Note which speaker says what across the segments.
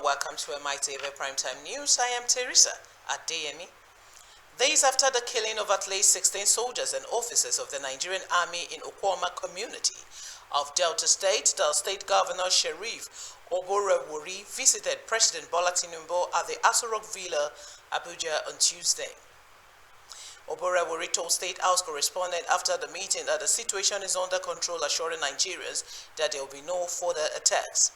Speaker 1: welcome to MITV Primetime News. I am Teresa Adeyemi. Days after the killing of at least 16 soldiers and officers of the Nigerian Army in Okwama community of Delta State, the state governor Sheriff Oborewori visited President Bola Tinubu at the Aso Rock Villa, Abuja on Tuesday. Oborewori told State House correspondent after the meeting that the situation is under control, assuring Nigerians that there will be no further attacks.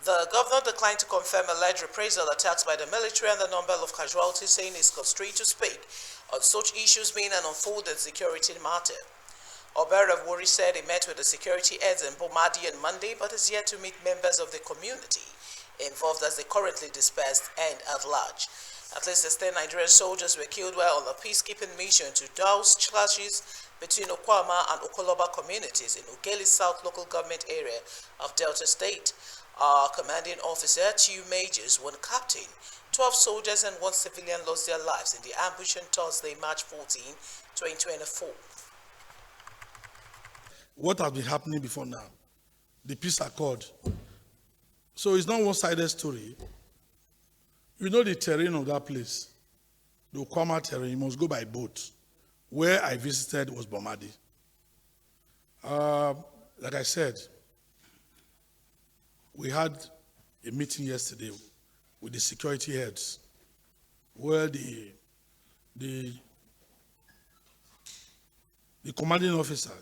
Speaker 1: The governor declined to confirm alleged reprisal attacks by the military and the number of casualties, saying it's constrained to speak on such issues being an unfolded security matter. Oborewori said he met with the security heads in Bomadi on Monday, but is yet to meet members of the community involved as they currently dispersed and at large. At least 16 Nigerian soldiers were killed while on a peacekeeping mission to douse clashes between Okwama and Okoloba communities in Ugeli South local government area of Delta State. Our commanding officer, 2 majors, 1 captain, 12 soldiers and 1 civilian lost their lives in the ambush on Thursday, March 14, 2024.
Speaker 2: What has been happening before now? The peace accord. So it's not one-sided story. You know the terrain of that place, the Okwama terrain, you must go by boat. Where I visited was Bomadi. Like I said, we had a meeting yesterday with the security heads where the commanding officer,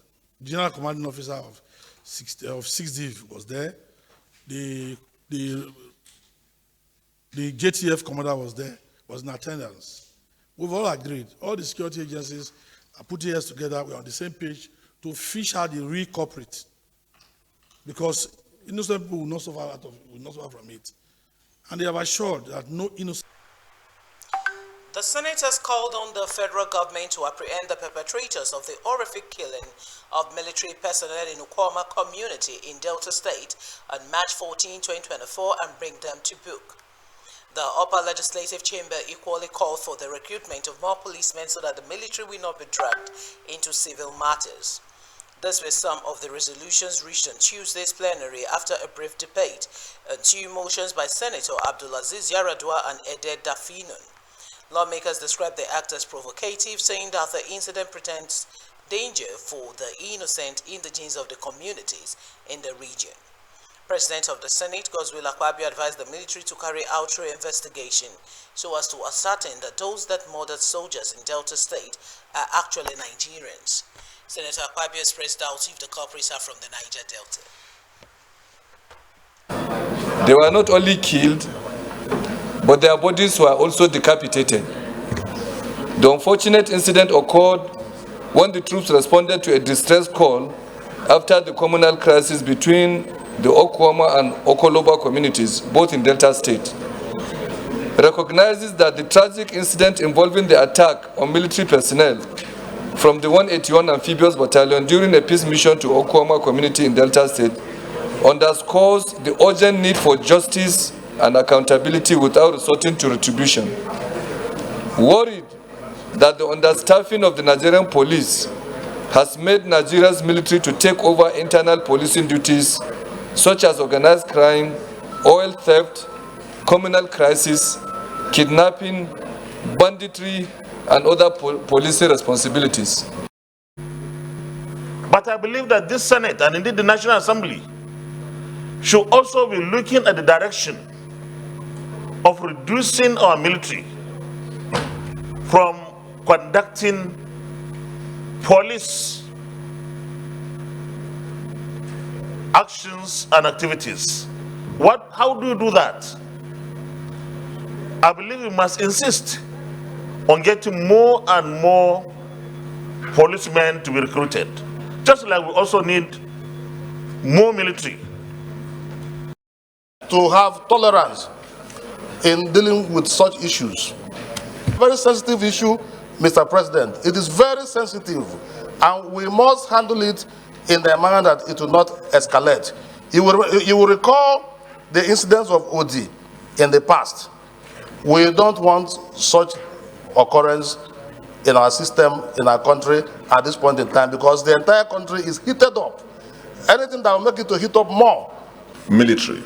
Speaker 2: general commanding officer of 6D was there. The JTF commander was there, was in attendance. We've all agreed, all the security agencies are putting heads together, we're on the same page to fish out the real culprit. Because innocent people will not suffer from it. And they have assured that no innocent.
Speaker 1: The Senate has called on the federal government to apprehend the perpetrators of the horrific killing of military personnel in Okwama community in Delta State on March 14, 2024 and bring them to book. The upper legislative chamber equally called for the recruitment of more policemen so that the military will not be dragged into civil matters. These were some of the resolutions reached on Tuesday's plenary after a brief debate on 2 motions by Senator Abdulaziz Yaradua and Ede Dafinon. Lawmakers described the act as provocative, saying that the incident presents danger for the innocent indigents of the communities in the region. President of the Senate, Godswill Akpabio, advised the military to carry out thorough investigation so as to ascertain that those that murdered soldiers in Delta State are actually Nigerians. Senator Akpabio expressed doubts if the culprits are from the Niger Delta.
Speaker 3: They were not only killed, but their bodies were also decapitated. The unfortunate incident occurred when the troops responded to a distress call after the communal crisis between the Okwama and Okoloba communities, both in Delta State. Recognizes that the tragic incident involving the attack on military personnel from the 181 Amphibious Battalion during a peace mission to Okwama community in Delta State underscores the urgent need for justice and accountability without resorting to retribution. Worried that the understaffing of the Nigerian police has made Nigeria's military to take over internal policing duties such as organized crime, oil theft, communal crisis, kidnapping, banditry, and other policing responsibilities.
Speaker 4: But I believe that this Senate and indeed the National Assembly should also be looking at the direction of reducing our military from conducting police actions and activities. How do you do that? I believe we must insist on getting more and more policemen to be recruited. Just like we also need more military.
Speaker 5: To have tolerance in dealing with such issues. Very sensitive issue, Mr. President. It is very sensitive, and we must handle it in the manner that it will not escalate. You will recall the incidents of OD in the past. We don't want such occurrence in our system, in our country at this point in time, because the entire country is heated up. Anything that will make it to heat up more.
Speaker 6: Military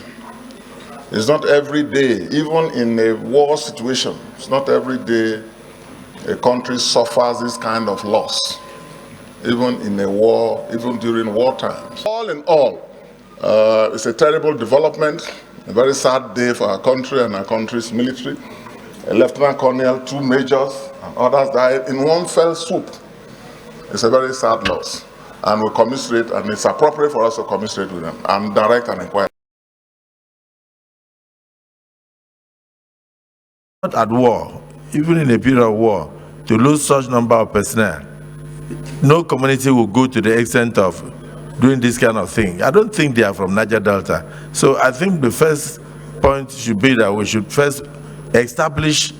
Speaker 6: It's not every day, even in a war situation, it's not every day a country suffers this kind of loss, even in a war, even during war times. All in all, it's a terrible development, a very sad day for our country and our country's military. A lieutenant colonel, 2 majors, and others died in one fell swoop. It's a very sad loss, and we commiserate, and it's appropriate for us to commiserate with them and direct an inquiry.
Speaker 7: Not at war, even in a period of war, to lose such number of personnel, no community will go to the extent of doing this kind of thing. I don't think they are from Niger Delta. So I think the first point should be that we should first establish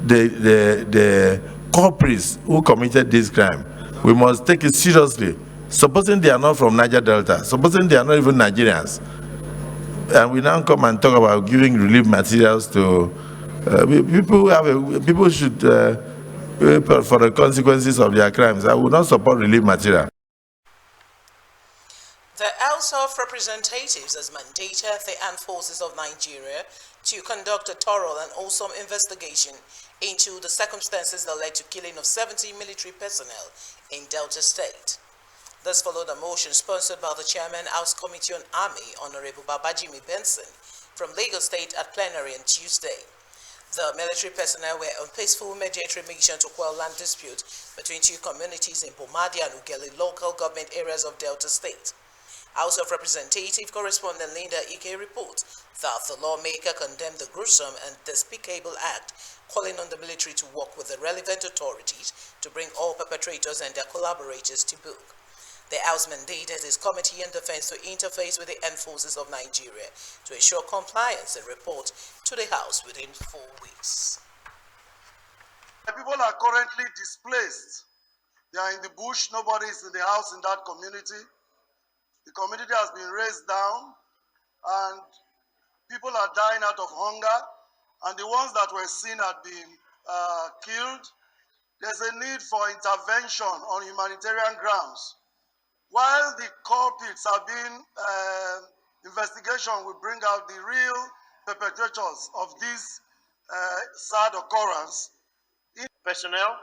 Speaker 7: the culprits who committed this crime. We must take it seriously. Supposing they are not from Niger Delta, supposing they are not even Nigerians, and we now come and talk about giving relief materials to people should pay for the consequences of their crimes. I would not support relief material.
Speaker 1: The House of Representatives has mandated the armed forces of Nigeria to conduct a thorough and wholesome investigation into the circumstances that led to killing of 70 military personnel in Delta State. This followed a motion sponsored by the Chairman, House Committee on Army, Honorable Babajimi Benson, from Lagos State at plenary on Tuesday. The military personnel were on peaceful mediatory mission to quell land dispute between 2 communities in Bomadi and Ugeli local government areas of Delta State. House of Representative correspondent Linda Ike reports that the lawmaker condemned the gruesome and despicable act, calling on the military to work with the relevant authorities to bring all perpetrators and their collaborators to book. The House mandated its Committee on Defense to interface with the armed forces of Nigeria to ensure compliance and report to the House within 4 weeks.
Speaker 8: The people are currently displaced. They are in the bush. Nobody is in the house in that community. The community has been razed down, and people are dying out of hunger, and the ones that were seen had been killed. There's a need for intervention on humanitarian grounds. While the culprits are being investigation will bring out the real perpetrators of this sad occurrence.
Speaker 9: Personnel,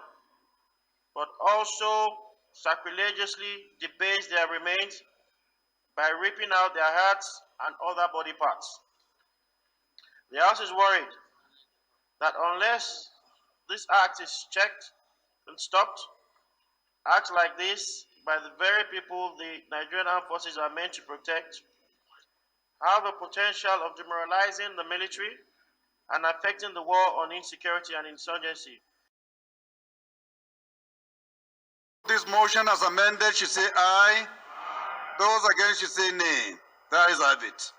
Speaker 9: but also sacrilegiously debase their remains by ripping out their hearts and other body parts. The House is worried that unless this act is checked and stopped, acts like this by the very people the Nigerian armed forces are meant to protect have the potential of demoralizing the military and affecting the war on insecurity and insurgency.
Speaker 8: This motion as amended should say aye. Those against should say nay. That is have it.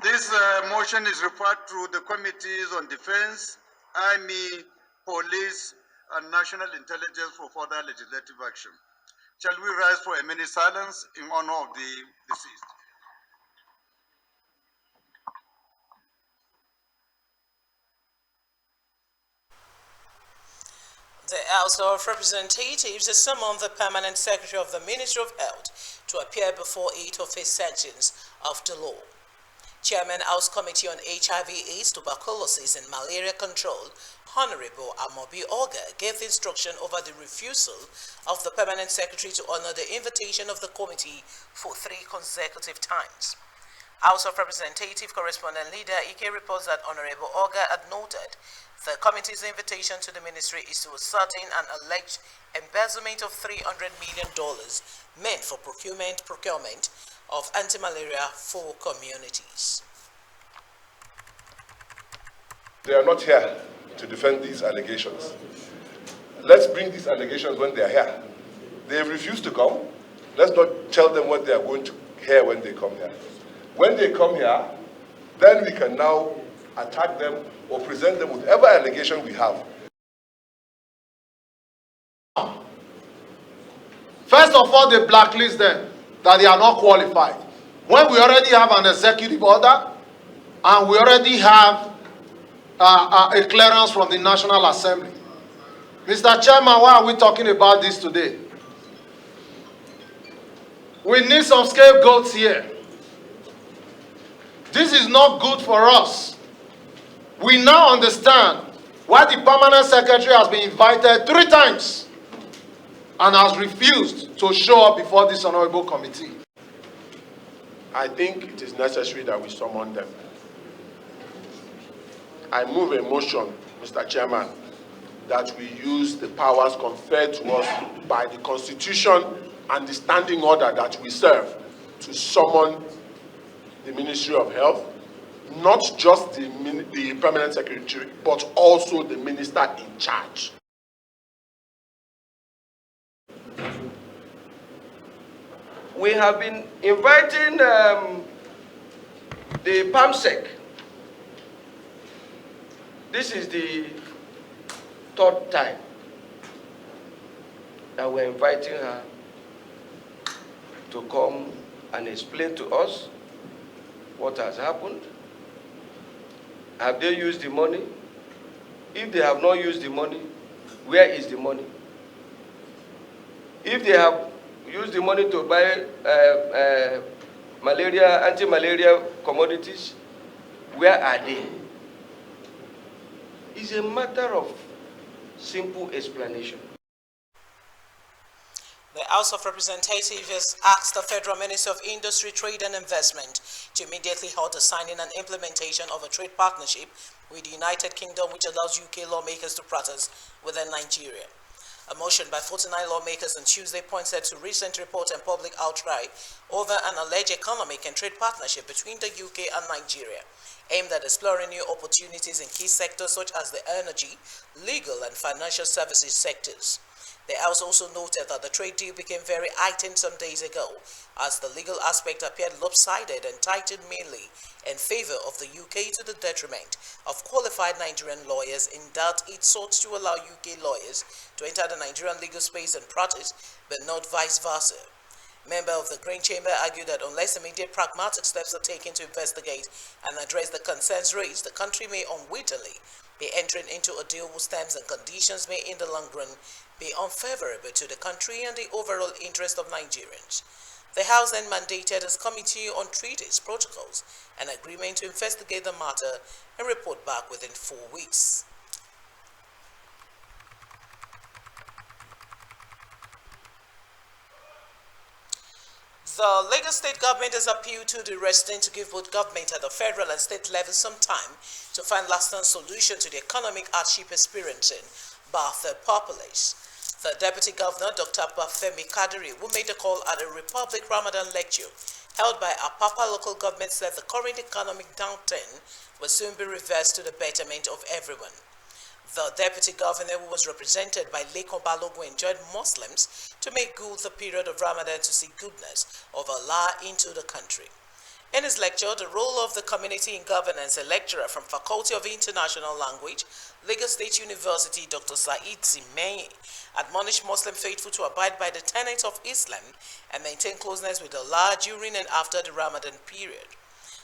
Speaker 8: This motion is referred to the Committees on Defense, Army, Police, and National Intelligence for further legislative action. Shall we rise for a minute silence in honor of the deceased?
Speaker 1: The House of Representatives has summoned the Permanent Secretary of the Ministry of Health to appear before 8 of his sections of the law. Chairman, House Committee on HIV/AIDS, Tuberculosis and Malaria Control, Honorable Amobi Oga, gave instruction over the refusal of the Permanent Secretary to honor the invitation of the committee for 3 consecutive times. House of Representative Correspondent Leader Ike reports that Honorable Oga had noted the committee's invitation to the ministry is to ascertain an alleged embezzlement of $300 million meant for procurement of anti-malaria for communities.
Speaker 10: They are not here to defend these allegations. Let's bring these allegations when they are here. They have refused to come. Let's not tell them what they are going to hear when they come here. When they come here, then we can now attack them or present them with whatever allegation we have.
Speaker 5: First of all, they blacklist them, that they are not qualified. When we already have an executive order, and we already have a clearance from the National Assembly. Mr. Chairman, why are we talking about this today? We need some scapegoats here. This is not good for us.
Speaker 11: We now understand why the permanent secretary has been invited 3 times and has refused to show up before this honorable committee.
Speaker 10: I think it is necessary that we summon them. I move a motion, Mr. Chairman, that we use the powers conferred to us by the Constitution and the standing order that we serve to summon the Ministry of Health, not just the permanent secretary, but also the minister in charge.
Speaker 11: We have been inviting the PAMSEC. This is the 3rd time that we're inviting her to come and explain to us what has happened. Have they used the money? If they have not used the money, where is the money? If they have used the money to buy anti-malaria commodities, where are they? It's a matter of simple explanation.
Speaker 1: The House of Representatives has asked the Federal Ministry of Industry, Trade and Investment to immediately halt the signing and implementation of a trade partnership with the United Kingdom which allows UK lawmakers to practice within Nigeria. A motion by 49 lawmakers on Tuesday pointed to recent report and public outcry over an alleged economic and trade partnership between the UK and Nigeria, aimed at exploring new opportunities in key sectors such as the energy, legal and financial services sectors. The House also noted that the trade deal became very heightened some days ago, as the legal aspect appeared lopsided and tightened mainly in favor of the UK to the detriment of qualified Nigerian lawyers, in that it sought to allow UK lawyers to enter the Nigerian legal space and practice, but not vice versa. Member of the Green Chamber argued that unless immediate pragmatic steps are taken to investigate and address the concerns raised, the country may unwittingly be entering into a deal whose terms and conditions may in the long run be unfavorable to the country and the overall interest of Nigerians. The House then mandated its Committee on Treaties, Protocols and Agreement to investigate the matter and report back within 4 weeks. The Lagos State government has appealed to the residents to give both government at the federal and state level some time to find lasting solution to the economic hardship experiencing by the populace. The Deputy Governor, Dr. Bafemi Kadiri, who made the call at a Republic Ramadan lecture held by Apapa local government, said the current economic downturn will soon be reversed to the betterment of everyone. The Deputy Governor, who was represented by Lekon Balogun, enjoined Muslims to make good the period of Ramadan to see goodness of Allah into the country. In his lecture, The Role of the Community in Governance, a lecturer from Faculty of International Language, Lagos State University, Dr. Said Zimei, admonished Muslim faithful to abide by the tenets of Islam and maintain closeness with Allah during and after the Ramadan period.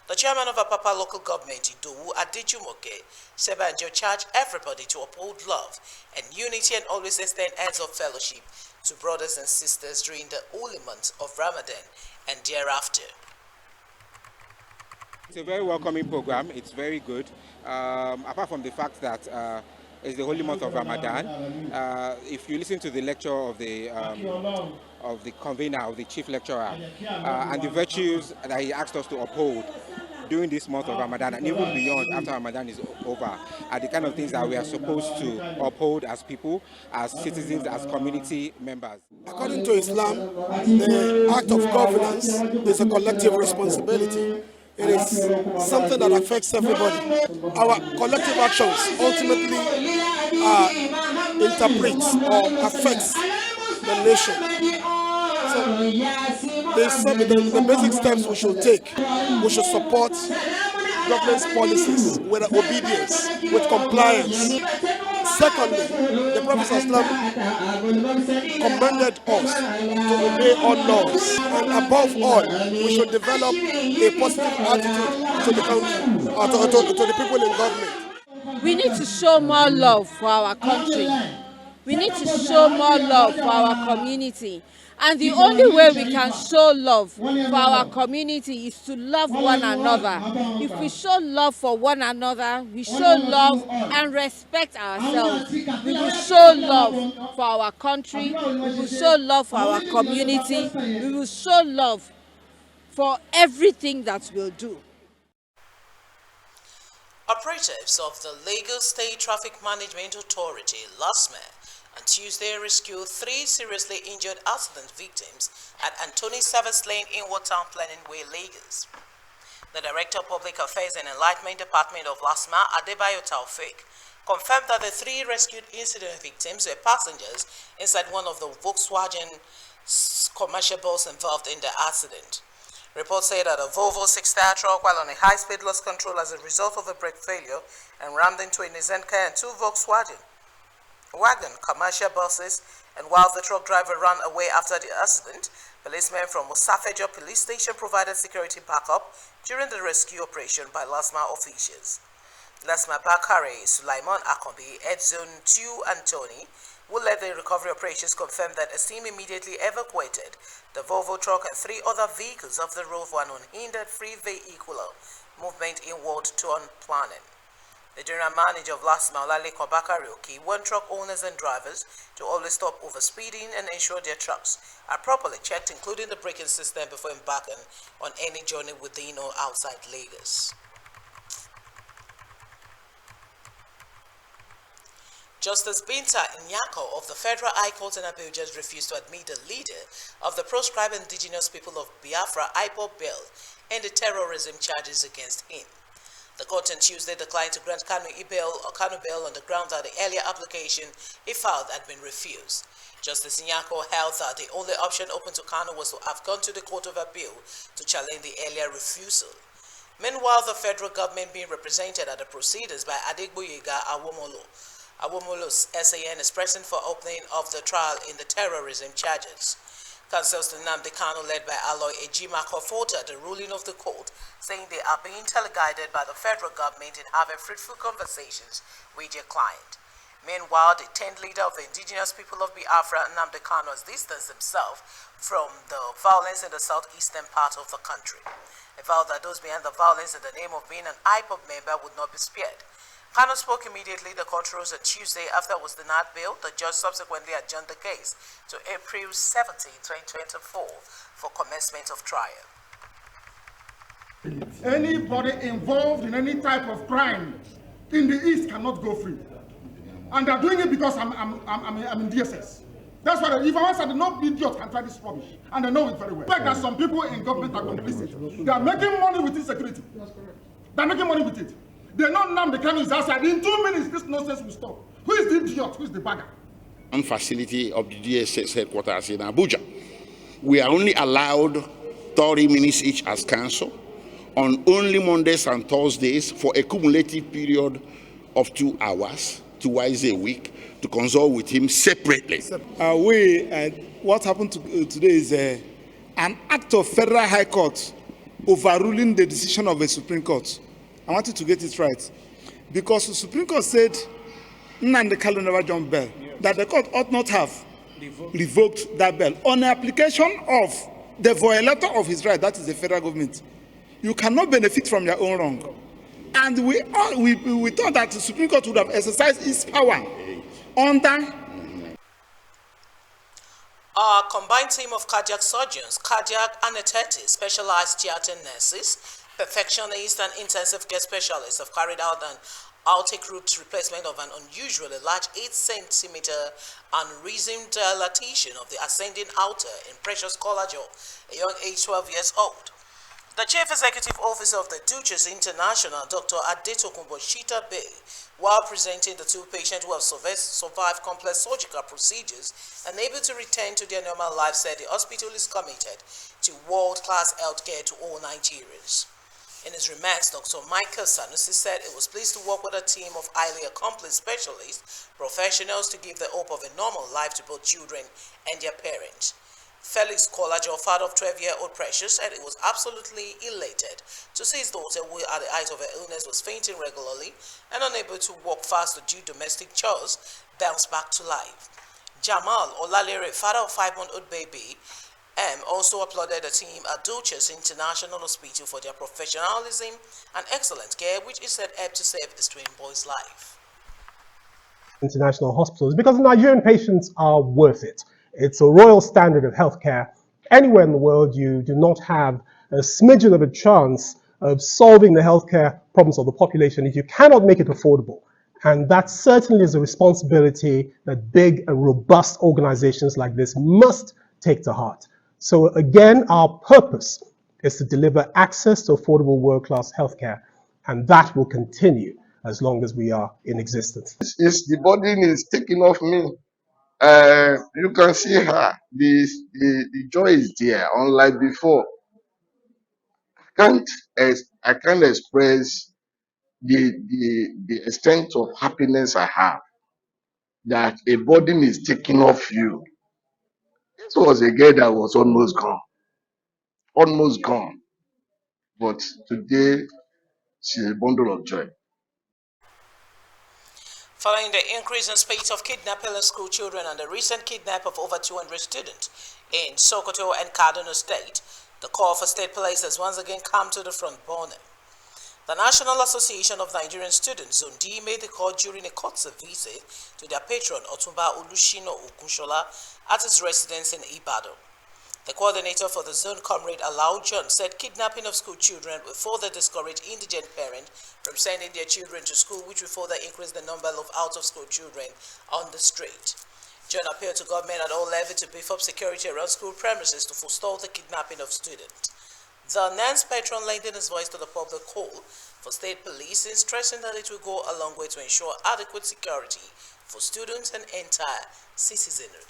Speaker 1: The chairman of Apapa local government, Idowu Adejumoke, Sebanjo, charged everybody to uphold love and unity and always extend hands of fellowship to brothers and sisters during the holy months of Ramadan and thereafter.
Speaker 12: It's a very welcoming program. It's very good. Apart from the fact that it's the holy month of Ramadan, if you listen to the lecture of the convener, of the chief lecturer, and the virtues that he asked us to uphold during this month of Ramadan and even beyond after Ramadan is over, are the kind of things that we are supposed to uphold as people, as citizens, as community members.
Speaker 13: According to Islam, the act of governance is a collective responsibility. It is something that affects everybody. Our collective actions ultimately interprets or affects the nation. So the basic steps we should take, we should support government's policies with obedience, with compliance. Secondly, the Prophet ﷺ commanded us to obey all laws, and above all, we should develop a positive attitude to the country, or to the people in government.
Speaker 14: We need to show more love for our country. We need to show more love for our community. And the only way we can show love for our community is to love one another. If we show love for one another, we show love and respect ourselves. We will show love for our country, we will show love for our community, we will show love for everything that we'll do.
Speaker 1: Operatives of the Lagos State Traffic Management Authority, LASMA, on Tuesday rescued 3 seriously injured accident victims at Anthony Service Lane in Town Planning Way, Lagos. The Director of Public Affairs and Enlightenment Department of LASMA, Adebayo Taufik, confirmed that the 3 rescued incident victims were passengers inside one of the Volkswagen commercial buses involved in the accident. Reports say that a Volvo 6-tire truck, while on a high speed, lost control as a result of a brake failure and rammed into a Nissan car and 2 Volkswagen commercial buses. And while the truck driver ran away after the accident, policemen from Musafejo Police Station provided security backup during the rescue operation by LASMA officials. LASMA Bakare, Sulaiman Akombi, Ed Zone 2 Anthony, who led the recovery operations, confirmed that a team immediately evacuated the Volvo truck and 3 other vehicles off the road for an unhindered free vehicular movement inward to planning. The general manager of LASMA, Olaleko Bakarioki, warned truck owners and drivers to always stop overspeeding and ensure their trucks are properly checked, including the braking system, before embarking on any journey within or outside Lagos. Justice Binta Nyako of the Federal High Court in Abuja has refused to admit the leader of the proscribed indigenous people of Biafra, IPOB bail, and the terrorism charges against him. The court on Tuesday declined to grant Kanu bail on the ground that the earlier application he filed had been refused. Justice Nyako held that the only option open to Kanu was to have gone to the Court of Appeal to challenge the earlier refusal. Meanwhile, the federal government being represented at the proceedings by Adegboyega Awomolo's SAN is pressing for opening of the trial in the terrorism charges. Counsel to Nnamdi Kanu, led by Aloy Ejimako, faulted the ruling of the court, saying they are being teleguided by the federal government in having fruitful conversations with their client. Meanwhile, the 10th leader of the indigenous people of Biafra, Nnamdi Kanu, has distanced himself from the violence in the southeastern part of the country. He vowed that those behind the violence in the name of being an IPOB member would not be spared. Kanu spoke immediately. The court rose on Tuesday after it was denied bail. The judge subsequently adjourned the case to April 17, 2024 for commencement of trial.
Speaker 15: Anybody involved in any type of crime in the East cannot go free. And they're doing it because I'm in DSS. That's why if I said no idiot can try this rubbish, and they know it very well. Like that some people in government are complicit. They are making money with insecurity. They're making money with it. They know now the Kanu is outside. In 2 minutes, this nonsense will stop. Who is the idiot? Who is the bagger?
Speaker 16: On facility of the DSS headquarters in Abuja. We are only allowed 30 minutes each as council on only Mondays and Thursdays for a cumulative period of 2 hours, twice a week, to consult with him separately.
Speaker 15: What happened today is an act of Federal High Court overruling the decision of the Supreme Court. I wanted to get it right. Because the Supreme Court said, Nnamdi Kanu never jumped bail, that the court ought not have revoked that bail. On the application of the violator of his right, that is the federal government, you cannot benefit from your own wrong. And we thought that the Supreme Court would have exercised its power under
Speaker 1: A combined team of cardiac surgeons, cardiac anesthetists, specialized theater nurses, perfectionists, and intensive care specialists have carried out an aortic root replacement of an unusually large 8-centimeter aneurysm dilatation of the ascending aorta in Precious Kolajo, a young age 12 years old. The Chief Executive Officer of the Duchess International, Dr. Adetokunbo Shita Bey, while presenting the 2 patients who have survived complex surgical procedures and able to return to their normal life, said the hospital is committed to world-class healthcare to all Nigerians. In his remarks, Dr. Michael Sanusi said it was pleased to work with a team of highly accomplished specialists, professionals, to give the hope of a normal life to both children and their parents. Felix Kolajo, father of 12-year-old Precious, said he was absolutely elated to see his daughter, who at the height of her illness was fainting regularly and unable to walk fast to do domestic chores, bounce back to life. Jamal Olalere, father of 5-month-old baby, also applauded the team at Dulce's International Hospital for their professionalism and excellent care, which he said helped to save his twin boy's life.
Speaker 17: International hospitals, because Nigerian patients are worth it. It's a royal standard of healthcare. Anywhere in the world, you do not have a smidgen of a chance of solving the healthcare problems of the population if you cannot make it affordable. And that certainly is a responsibility that big and robust organizations like this must take to heart. So again, our purpose is to deliver access to affordable world-class healthcare, and that will continue as long as we are in existence.
Speaker 18: It's the burden is taken off me. You can see her. The joy is there, unlike before. I can't express the extent of happiness I have that a burden is taken off you. This was a girl that was almost gone. But today she's a bundle of joy.
Speaker 1: Following the increase in spate of kidnapping of school children and the recent kidnap of over 200 students in Sokoto and Kaduna State, the call for state police has once again come to the front burner. The National Association of Nigerian Students, Zone D, made the call during a courtesy visit to their patron, Otumba Olushino Okunshola, at his residence in Ibadan. The coordinator for the zone, Comrade Alau John, said kidnapping of school children will further discourage indigent parents from sending their children to school, which will further increase the number of out-of-school children on the street. John appealed to government at all levels to beef up security around school premises to forestall the kidnapping of students. The NANS patron lending his voice to the public call for state police, stressing that it will go a long way to ensure adequate security for students and entire citizenry.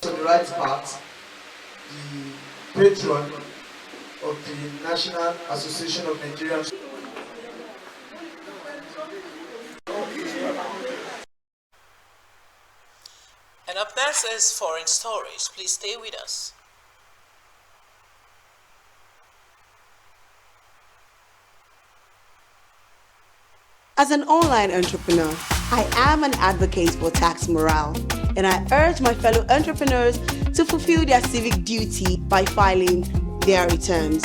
Speaker 19: On the right part, the patron of the National Association of Nigerian.
Speaker 1: And up next is Foreign Stories. Please stay with us.
Speaker 20: As an online entrepreneur, I am an advocate for tax morale, and I urge my fellow entrepreneurs to fulfill their civic duty by filing their returns.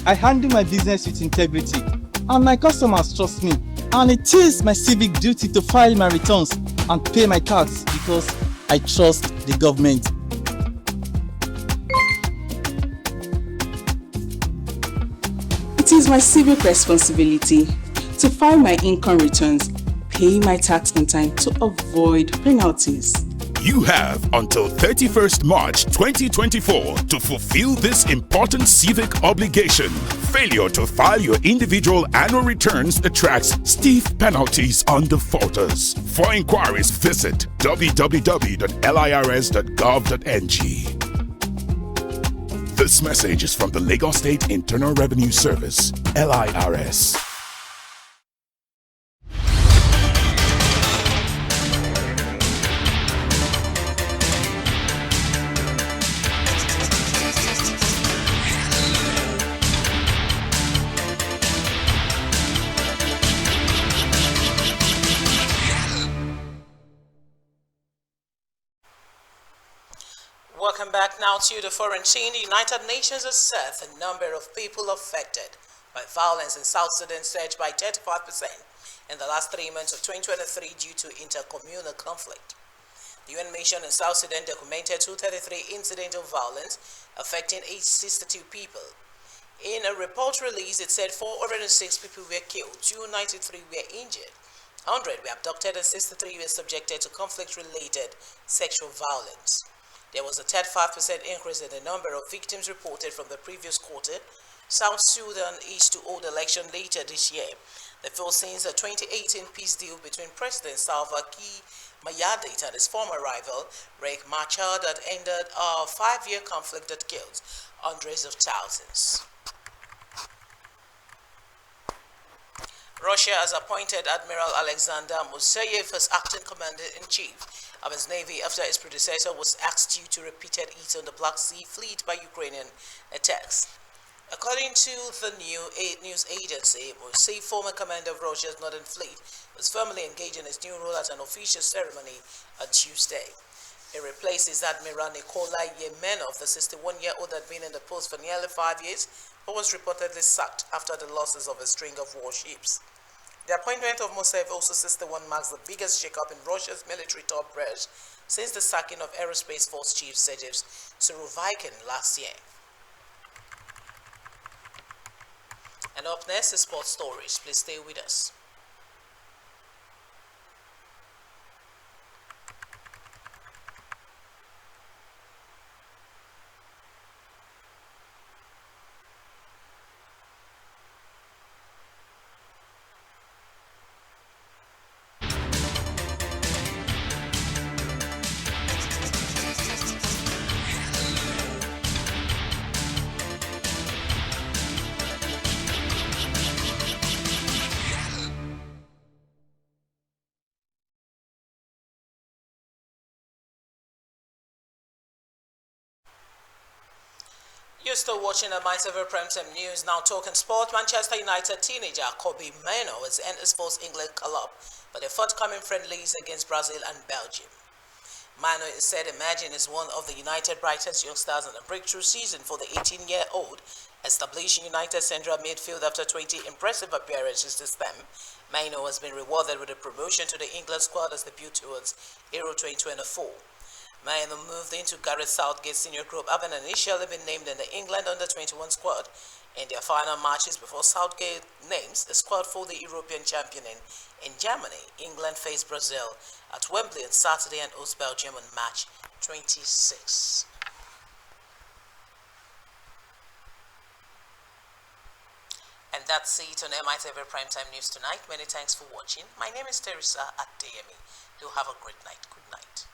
Speaker 21: I handle my business with integrity, and my customers trust me. And it is my civic duty to file my returns and pay my tax because I trust the government.
Speaker 22: It is my civic responsibility to file my income returns, pay my tax on time to avoid penalties.
Speaker 23: You have until 31st March 2024 to fulfill this important civic obligation. Failure to file your individual annual returns attracts stiff penalties on defaulters. For inquiries, visit www.lirs.gov.ng. This message is from the Lagos State Internal Revenue Service, LIRS.
Speaker 1: Welcome back now to the foreign scene. The United Nations has said the number of people affected by violence in South Sudan surged by 35% in the last 3 months of 2023 due to intercommunal conflict. The UN mission in South Sudan documented 233 incidents of violence affecting 862 people. In a report release, it said 406 people were killed, 293 were injured, 100 were abducted and 63 were subjected to conflict-related sexual violence. There was a 35% increase in the number of victims reported from the previous quarter. South Sudan is to hold election later this year. The first since the 2018 peace deal between President Salva Kiir Mayardit and his former rival, Riek Machar, that ended a 5-year conflict that killed hundreds of thousands. Russia has appointed Admiral Alexander Musayev as acting commander-in-chief of its navy after his predecessor was axed due to repeated hits on the Black Sea fleet by Ukrainian attacks. According to the news agency, Musayev, former commander of Russia's Northern Fleet, was formally engaged in his new role at an official ceremony on Tuesday. He replaces Admiral Nikolai Yemenov, the 61-year-old had been in the post for nearly 5 years, but was reportedly sacked after the losses of a string of warships. The appointment of Musayev, also 61, marks the biggest shakeup in Russia's military top brass since the sacking of Aerospace Force Chief Sergei Surovikin last year. And up next is sports stories. Please stay with us. You're still watching the MyTV Primetime News. Now talking sport. Manchester United teenager Kobe Mainoo has ended his first England club for the forthcoming friendlies against Brazil and Belgium. Mainoo is said emerging as one of the United brightest youngsters in a breakthrough season for the 18-year-old, establishing United central midfield after 20 impressive appearances this term. Mainoo has been rewarded with a promotion to the England squad as debut towards Euro 2024. Mainoo moved into Gareth Southgate's senior group, having initially been named in the England under-21 squad. In their final matches before Southgate names the squad for the European champion in Germany, England faced Brazil at Wembley on Saturday and host Belgium on March 26. And that's it on MyTV Primetime News tonight. Many thanks for watching. My name is Teresa at DME. Do have a great night. Good night.